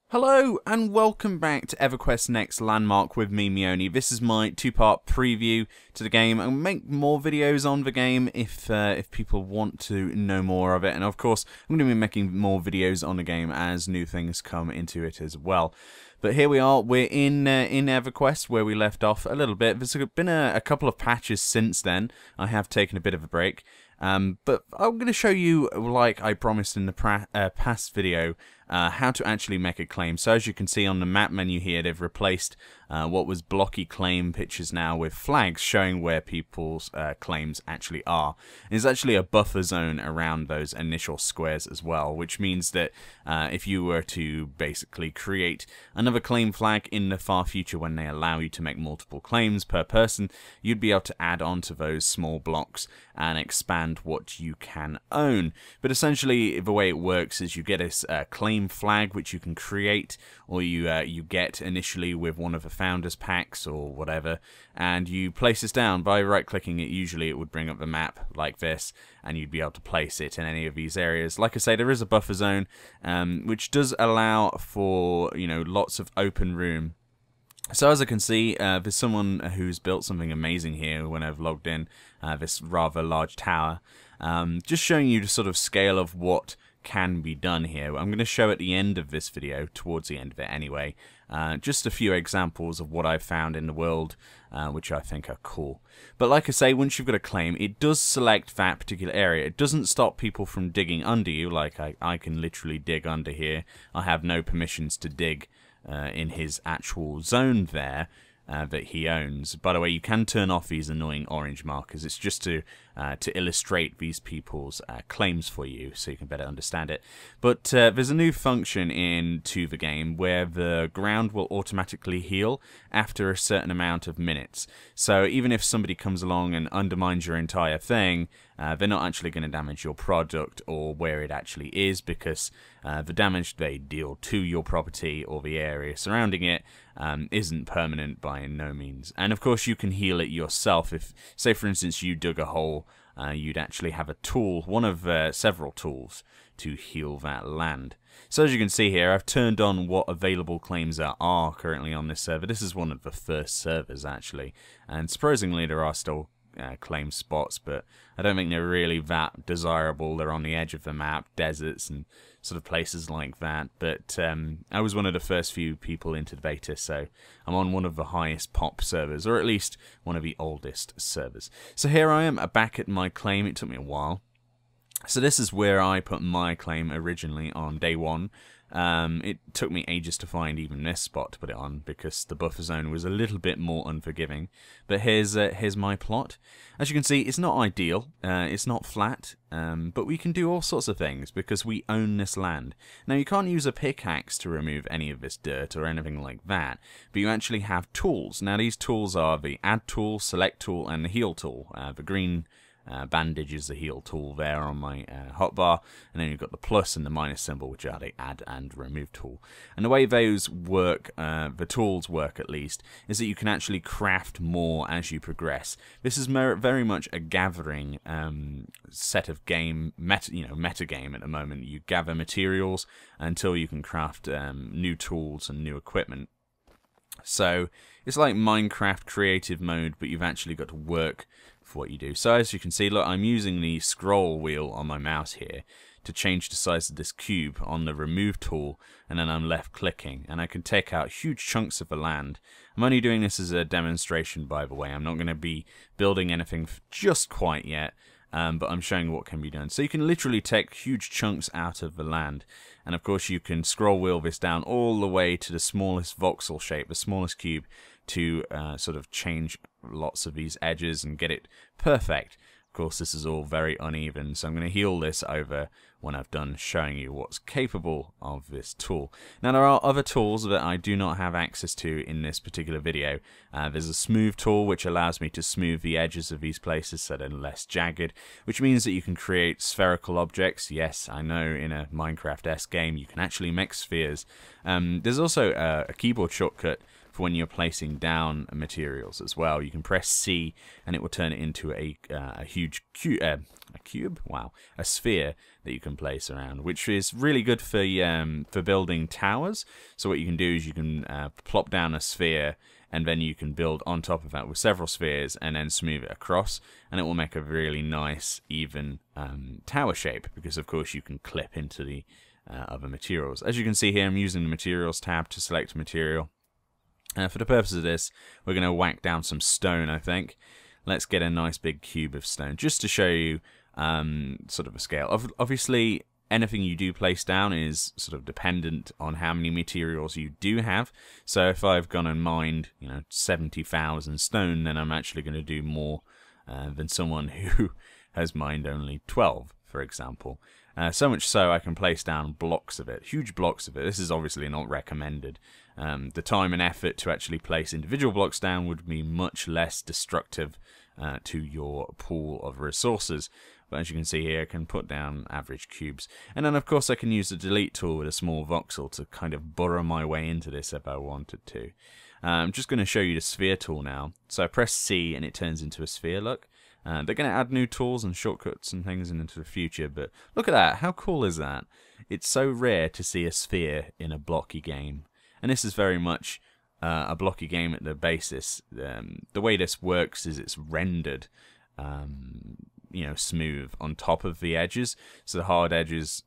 Hello and welcome back to EverQuest Next Landmark with me, Meoni. This is my two-part preview to the game. I'll make more videos on the game if people want to know more of it, and of course I'm going to be making more videos on the game as new things come into it as well. But here we are, we're in EverQuest where we left off a little bit. There's been a couple of patches since then. I have taken a bit of a break. But I'm going to show you, like I promised in the past video, how to actually make a claim. So as you can see on the map menu here, they've replaced what was blocky claim pictures now with flags showing where people's claims actually are. There's actually a buffer zone around those initial squares as well, which means that if you were to basically create another claim flag in the far future when they allow you to make multiple claims per person, you'd be able to add on to those small blocks and expand what you can own. But essentially the way it works is you get a claim flag which you can create, or you get initially with one of the founders packs or whatever, and you place this down by right clicking it. Usually it would bring up the map like this and you'd be able to place it in any of these areas. Like I say, there is a buffer zone which does allow for, you know, lots of open room. So as I can see, there's someone who's built something amazing here when I've logged in, this rather large tower. Just showing you the sort of scale of what can be done here. I'm going to show at the end of this video, towards the end of it anyway, just a few examples of what I've found in the world, which I think are cool. But like I say, once you've got a claim, it does select that particular area. It doesn't stop people from digging under you, like I can literally dig under here. I have no permissions to dig in his actual zone there that he owns. By the way, you can turn off these annoying orange markers. It's just to illustrate these people's claims for you so you can better understand it. But there's a new function into the game where the ground will automatically heal after a certain amount of minutes. So even if somebody comes along and undermines your entire thing, they're not actually going to damage your product or where it actually is, because the damage they deal to your property or the area surrounding it isn't permanent by no means. And of course you can heal it yourself. If, say for instance, you dug a hole, you'd actually have a tool, one of several tools, to heal that land. So as you can see here, I've turned on what available claims there are currently on this server. This is one of the first servers actually, and surprisingly there are still claim spots, but I don't think they're really that desirable. They're on the edge of the map, deserts and sort of places like that. But I was one of the first few people into the beta, so I'm on one of the highest pop servers, or at least one of the oldest servers. So here I am back at my claim. It took me a while. So this is where I put my claim originally on day one. It took me ages to find even this spot to put it on because the buffer zone was a little bit more unforgiving. But here's my plot. As you can see, it's not ideal. It's not flat, but we can do all sorts of things because we own this land. Now you can't use a pickaxe to remove any of this dirt or anything like that, but you actually have tools. Now these tools are the add tool, select tool, and the heal tool. The green bandage is the heal tool there on my hotbar, and then you've got the plus and the minus symbol, which are the add and remove tool. And the way those work, the tools work at least, is that you can actually craft more as you progress. This is very much a gathering set of game meta game at the moment. You gather materials until you can craft new tools and new equipment. So it's like Minecraft creative mode, but you've actually got to work for what you do. So as you can see, look, I'm using the scroll wheel on my mouse here to change the size of this cube on the remove tool, and then I'm left clicking and I can take out huge chunks of the land. I'm only doing this as a demonstration, by the way. I'm not going to be building anything just quite yet, but I'm showing what can be done. So you can literally take huge chunks out of the land, and of course you can scroll wheel this down all the way to the smallest voxel shape, the smallest cube, to sort of change lots of these edges and get it perfect. Of course this is all very uneven, so I'm going to heal this over when I've done showing you what's capable of this tool. Now there are other tools that I do not have access to in this particular video. There's a smooth tool which allows me to smooth the edges of these places so they're less jagged, which means that you can create spherical objects. Yes, I know in a Minecraft-esque game you can actually make spheres. There's also a keyboard shortcut for when you're placing down materials as well. You can press C and it will turn it into a huge cube, wow, a sphere that you can place around, which is really good for building towers. So what you can do is you can plop down a sphere, and then you can build on top of that with several spheres and then smooth it across, and it will make a really nice even tower shape, because of course you can clip into the other materials. As you can see here, I'm using the materials tab to select a material. For the purpose of this, we're going to whack down some stone, I think. Let's get a nice big cube of stone, just to show you sort of a scale. Obviously, anything you do place down is sort of dependent on how many materials you do have. So if I've gone and mined, 70,000 stone, then I'm actually going to do more than someone who has mined only 12, for example. So much so I can place down blocks of it, huge blocks of it. This is obviously not recommended. The time and effort to actually place individual blocks down would be much less destructive to your pool of resources. But as you can see here, I can put down average cubes. And then of course I can use the delete tool with a small voxel to kind of burrow my way into this if I wanted to. I'm just going to show you the sphere tool now. So I press C and it turns into a sphere, look. They're going to add new tools and shortcuts and things into the future, but look at that, how cool is that? It's so rare to see a sphere in a blocky game, and this is very much a blocky game at the basis. The way this works is it's rendered smooth on top of the edges. So the hard edges,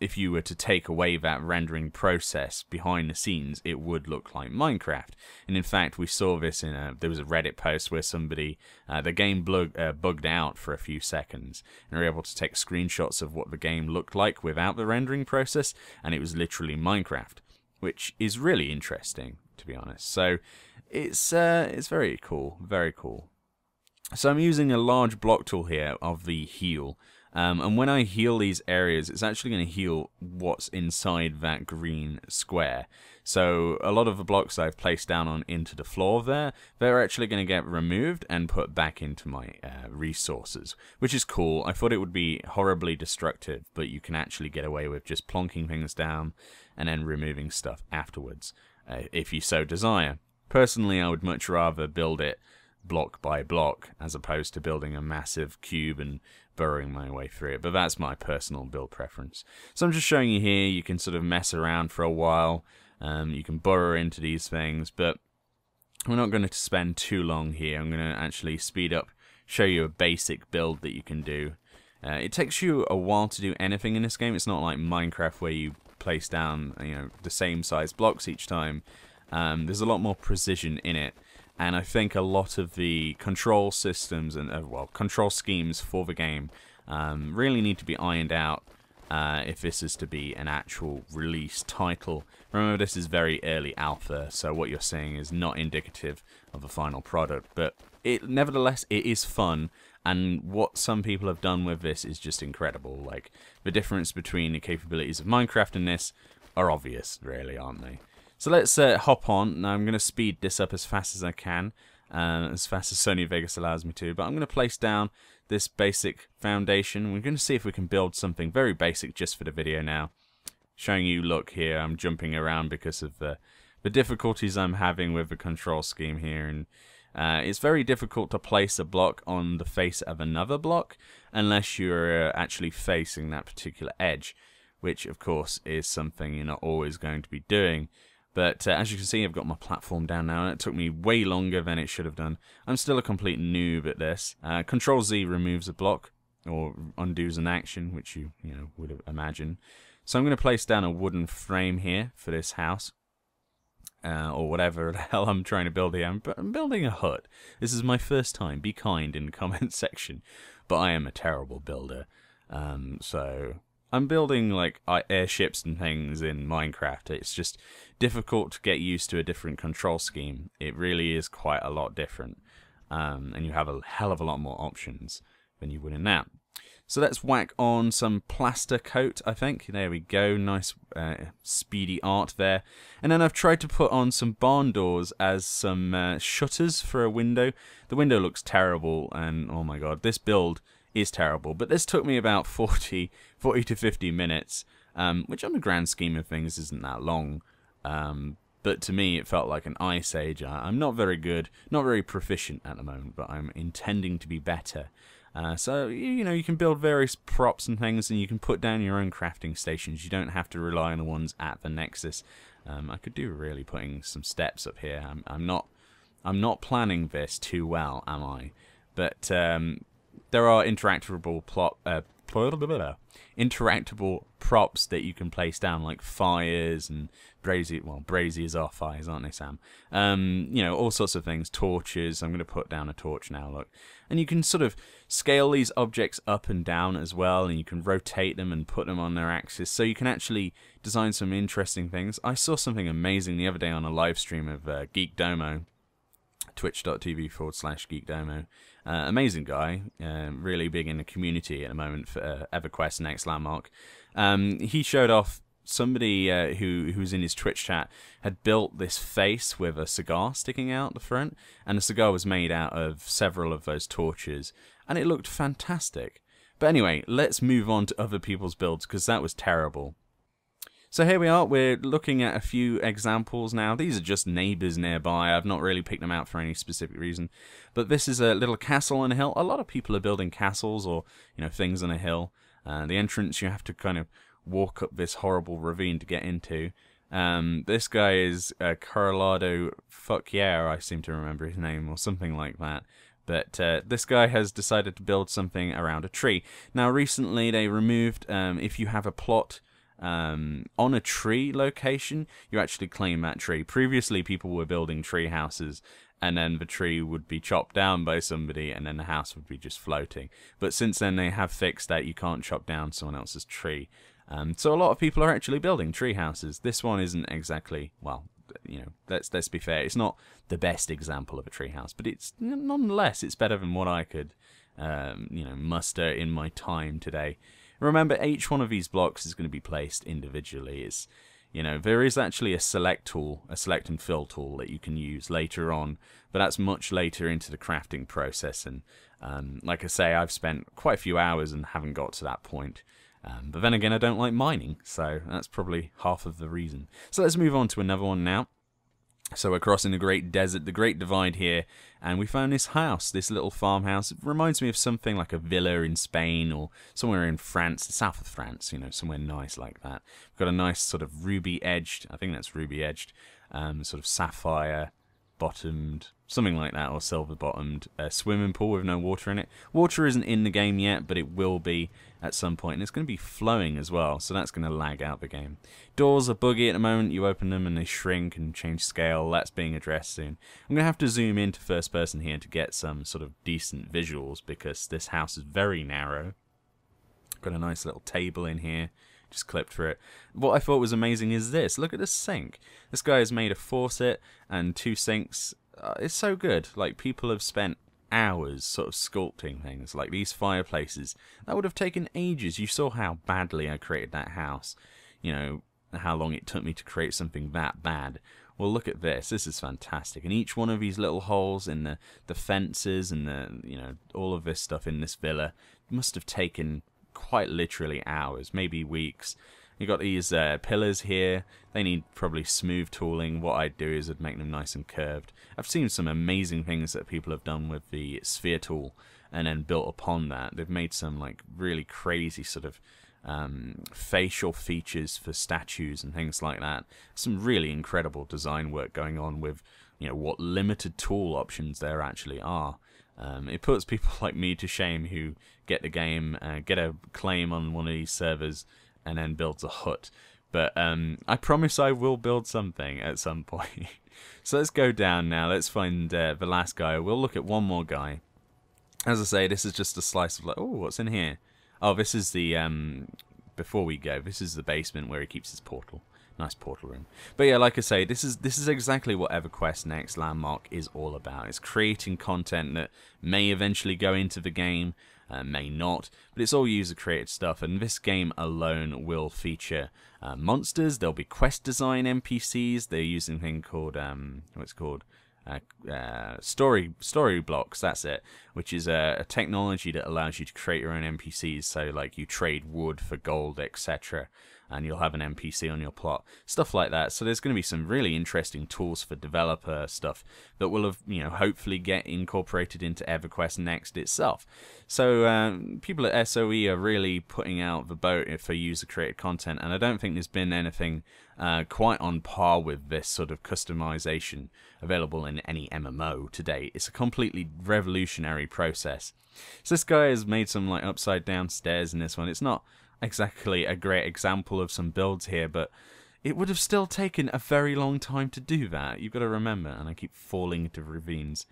if you were to take away that rendering process behind the scenes, it would look like Minecraft. And in fact, we saw this in there was a Reddit post where somebody, the game bugged out for a few seconds, and were able to take screenshots of what the game looked like without the rendering process, and it was literally Minecraft, which is really interesting, to be honest. So it's very cool, very cool. So I'm using a large block tool here of the heal, and when I heal these areas, it's actually going to heal what's inside that green square. So a lot of the blocks I've placed down into the floor there, they're actually going to get removed and put back into my resources, which is cool. I thought it would be horribly destructive, but you can actually get away with just plonking things down and then removing stuff afterwards, if you so desire. Personally, I would much rather build it block by block as opposed to building a massive cube and burrowing my way through it, but that's my personal build preference. So I'm just showing you here, you can sort of mess around for a while, you can burrow into these things, but we're not going to spend too long here. I'm going to actually speed up, show you a basic build that you can do. It takes you a while to do anything in this game. It's not like Minecraft where you place down the same size blocks each time. There's a lot more precision in it. And I think a lot of the control systems and control schemes for the game really need to be ironed out if this is to be an actual release title. Remember, this is very early alpha, so what you're seeing is not indicative of a final product. But nevertheless, it is fun, and what some people have done with this is just incredible. Like, the difference between the capabilities of Minecraft and this are obvious, really, aren't they? So let's hop on. Now I'm going to speed this up as fast as I can, as fast as Sony Vegas allows me to, but I'm going to place down this basic foundation. We're going to see if we can build something very basic just for the video now. Showing you, look here, I'm jumping around because of the difficulties I'm having with the control scheme here, and it's very difficult to place a block on the face of another block unless you're actually facing that particular edge, which of course is something you're not always going to be doing. But as you can see, I've got my platform down now, and it took me way longer than it should have done. I'm still a complete noob at this. Control Z removes a block, or undoes an action, which you would imagine. So I'm going to place down a wooden frame here for this house, or whatever the hell I'm trying to build here. I'm building a hut. This is my first time. Be kind in the comment section. But I am a terrible builder. So I'm building like airships and things in Minecraft. It's just difficult to get used to a different control scheme. It really is quite a lot different, and you have a hell of a lot more options than you would in that. So let's whack on some plaster coat, I think. There we go, nice speedy art there. And then I've tried to put on some barn doors as some shutters for a window. The window looks terrible, and oh my god, this build is terrible. But this took me about 40 to 50 minutes, which on the grand scheme of things isn't that long. but to me it felt like an Ice Age. I'm not very good, not very proficient at the moment, but I'm intending to be better. So, you know, you can build various props and things, and you can put down your own crafting stations. You don't have to rely on the ones at the Nexus. I could do really putting some steps up here. I'm not planning this too well, am I? But there are interactable props that you can place down, like fires and braziers are fires, aren't they, Sam? You know, all sorts of things, torches. I'm going to put down a torch now, look. And you can sort of scale these objects up and down as well, and you can rotate them and put them on their axis, so you can actually design some interesting things. I saw something amazing the other day on a live stream of GeekDomo, twitch.tv/GeekDomo. Amazing guy, really big in the community at the moment for EverQuest Next Landmark. He showed off somebody who's in his Twitch chat had built this face with a cigar sticking out the front, and the cigar was made out of several of those torches, and it looked fantastic. But anyway, let's move on to other people's builds, because that was terrible. So here we are, we're looking at a few examples now. These are just neighbours nearby. I've not really picked them out for any specific reason. But this is a little castle on a hill. A lot of people are building castles or, you know, things on a hill. The entrance, you have to kind of walk up this horrible ravine to get into. This guy is Corralado Fuck Yeah, I seem to remember his name, or something like that. But this guy has decided to build something around a tree. Now recently they removed, if you have a plot on a tree location, you actually claim that tree. Previously people were building tree houses, and then the tree would be chopped down by somebody, and then the house would be just floating. But since then they have fixed that you can't chop down someone else's tree. So a lot of people are actually building tree houses. This one isn't exactly, well, you know, let's be fair, it's not the best example of a tree house, but it's nonetheless, it's better than what I could you know, muster in my time today. Remember, each one of these blocks is going to be placed individually. It's, you know, there is actually a select tool, a select and fill tool that you can use later on, but that's much later into the crafting process. And like I say, I've spent quite a few hours and haven't got to that point. But then again, I don't like mining, so that's probably half of the reason. So let's move on to another one now. So we're crossing the Great Desert, the Great Divide here, and we found this house, this little farmhouse. It reminds me of something like a villa in Spain or somewhere in France, the south of France, you know, somewhere nice like that. We've got a nice sort of ruby-edged, I think that's ruby-edged, sort of sapphire bottomed, something like that, or silver bottomed swimming pool with no water in it. Water isn't in the game yet, but it will be at some point, and it's going to be flowing as well, so that's going to lag out the game. Doors are buggy at the moment. You open them and they shrink and change scale. That's being addressed soon. I'm going to have to zoom into first person here to get some sort of decent visuals, because this house is very narrow. Got a nice little table in here, just clipped for it. What I thought was amazing is this. Look at this sink. This guy has made a faucet and 2 sinks. It's so good. Like, people have spent hours sort of sculpting things, like these fireplaces. That would have taken ages. You saw how badly I created that house. You know, how long it took me to create something that bad. Well, look at this. This is fantastic. And each one of these little holes in the fences and the, you know, all of this stuff in this villa must have taken quite literally hours, maybe weeks. You got these pillars here. They need probably smooth tooling. What I'd do is I'd make them nice and curved. I've seen some amazing things that people have done with the sphere tool, and then built upon that. They've made some like really crazy sort of facial features for statues and things like that. Some really incredible design work going on with, you know, what limited tool options there actually are. It puts people like me to shame who get the game, get a claim on one of these servers, and then builds a hut. But I promise I will build something at some point. So let's go down now. Let's find the last guy. We'll look at one more guy. As I say, this is just a slice of like, oh, what's in here? Oh, this is the before we go, this is the basement where he keeps his portal. Nice portal room. But yeah, like I say, this is exactly what EverQuest Next Landmark is all about. It's creating content that may eventually go into the game, may not, but it's all user-created stuff, and this game alone will feature monsters. There'll be quest design NPCs. They're using a thing called, what's it called? Story blocks, that's it, which is a technology that allows you to create your own NPCs. So like you trade wood for gold, etc. and you'll have an NPC on your plot, stuff like that. So there's going to be some really interesting tools for developer stuff that will have, hopefully get incorporated into EverQuest Next itself. So people at SOE are really putting out the boat for user-created content, and I don't think there's been anything quite on par with this sort of customization available in any MMO to date. It's a completely revolutionary process. So this guy has made some like upside down stairs in this one. It's not exactly a great example of some builds here, but it would have still taken a very long time to do that. You've got to remember, and I keep falling into ravines.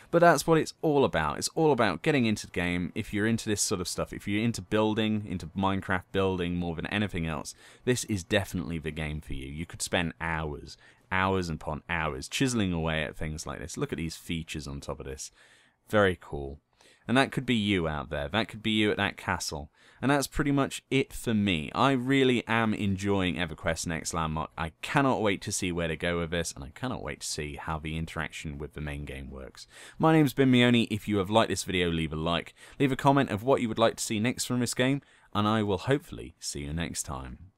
But that's what it's all about. It's all about getting into the game. If you're into this sort of stuff, if you're into building, into Minecraft building more than anything else, this is definitely the game for you. You could spend hours upon hours chiseling away at things like this. Look at these features on top of this. Very cool. And that could be you out there. That could be you at that castle. And that's pretty much it for me. I really am enjoying EverQuest Next Landmark. I cannot wait to see where to go with this, and I cannot wait to see how the interaction with the main game works. My name's been Meoni. If you have liked this video, leave a like. Leave a comment of what you would like to see next from this game, and I will hopefully see you next time.